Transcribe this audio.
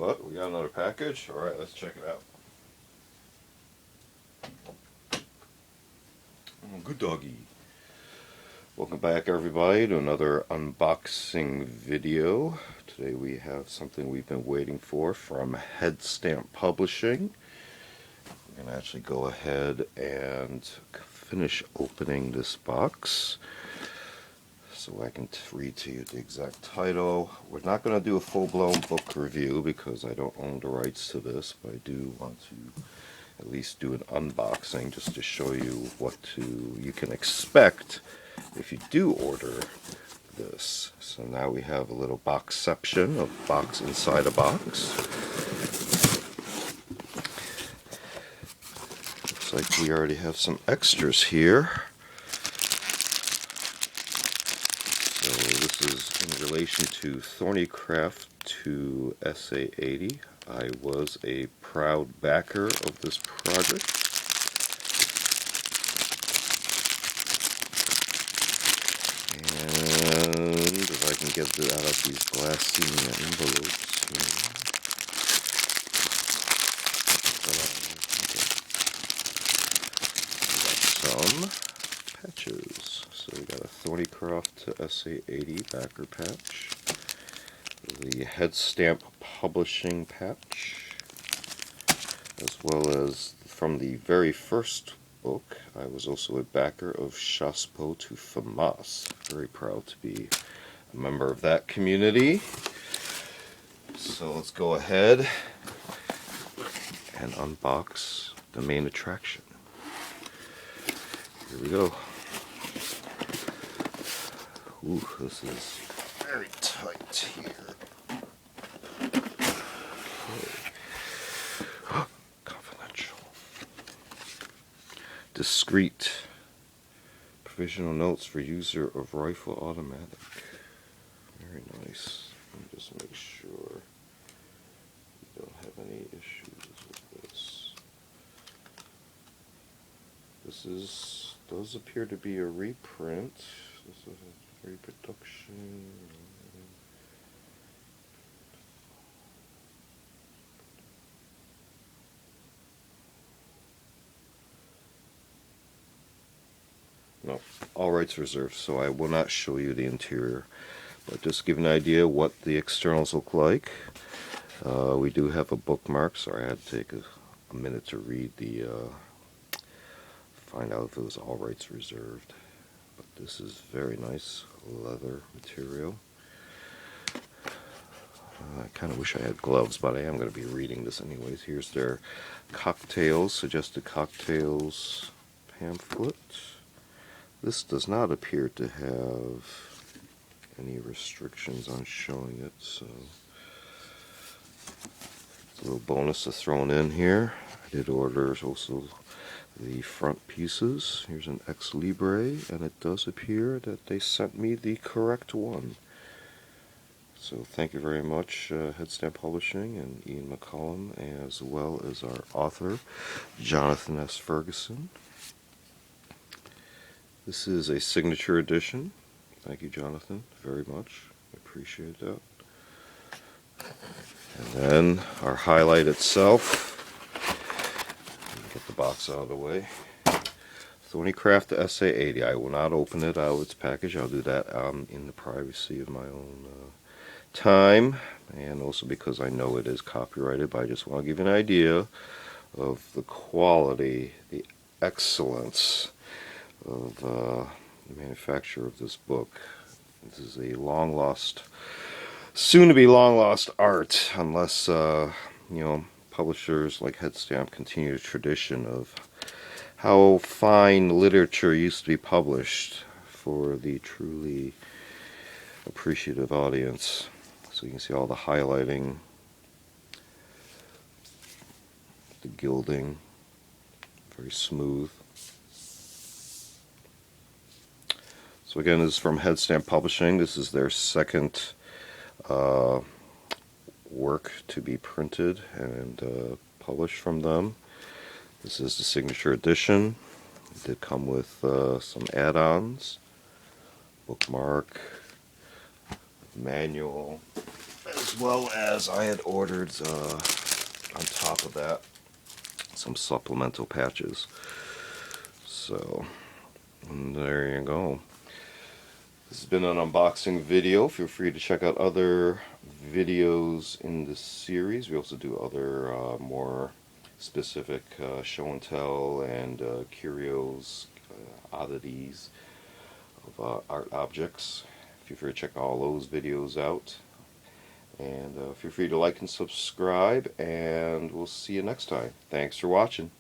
But we got another package. Alright, let's check it out. Good doggy. Welcome back everybody to another unboxing video. Today we have something we've been waiting for from HEADSTAMP Publishing. We're going to actually go ahead and finish opening this box so I can read to you the exact title. We're not going to do a full-blown book review because I don't own the rights to this, but I do want to at least do an unboxing just to show you what you can expect if you do order this. So now we have a little boxception of box inside a box. Looks like we already have some extras here. So this is in relation to THORNEYCROFT to SA80. I was a proud backer of this project. And if I can get it out of these glassy envelopes here. Some patches. So we got a THORNEYCROFT to SA80 backer patch, the HEADSTAMP Publishing patch, as well as from the very first book. I was also a backer of Chassepo to FAMAS. Very proud to be a member of that community. So let's go ahead and unbox the main attraction. Here we go. Ooh, this is very tight here. Okay. Confidential. Discreet. Provisional notes for user of rifle automatic. Very nice. Let me just make sure we don't have any issues with this. This does appear to be a reprint. This is a reproduction. No, all rights reserved, so I will not show you the interior, but just give an idea what the externals look like. We do have a bookmark, so I had to take a minute to read the find out if it was all rights reserved. But this is very nice leather material. I kind of wish I had gloves, but I am going to be reading this anyways. Here's their cocktails, suggested cocktails pamphlet. This does not appear to have any restrictions on showing it, so a little bonus to thrown in here. I did order also the front pieces. Here's an Ex Libre, and it does appear that they sent me the correct one. So thank you very much, HEADSTAMP Publishing and Ian McCollum, as well as our author, Jonathan S. Ferguson. This is a signature edition. Thank you, Jonathan, very much. I appreciate that. And then our highlight itself. Get the box out of the way. THORNEYCROFT to SA80. I will not open it out of its package. I'll do that in the privacy of my own time, and also because I know it is copyrighted, but I just want to give you an idea of the quality, the excellence of the manufacture of this book. This is a long lost, soon to be long lost art, unless publishers like HEADSTAMP continue the tradition of how fine literature used to be published for the truly appreciative audience. So you can see all the highlighting, the gilding, very smooth. So again, this is from HEADSTAMP Publishing. This is their second work to be printed and published from them. This is the signature edition. It did come with some add-ons, bookmark, manual, as as well as I had ordered on top of that some supplemental patches. So there you go. This has been an unboxing video. Feel free to check out other videos in this series. We also do other more specific show and tell and curios, oddities of art objects. Feel free to check all those videos out. And feel free to like and subscribe, and we'll see you next time. Thanks for watching.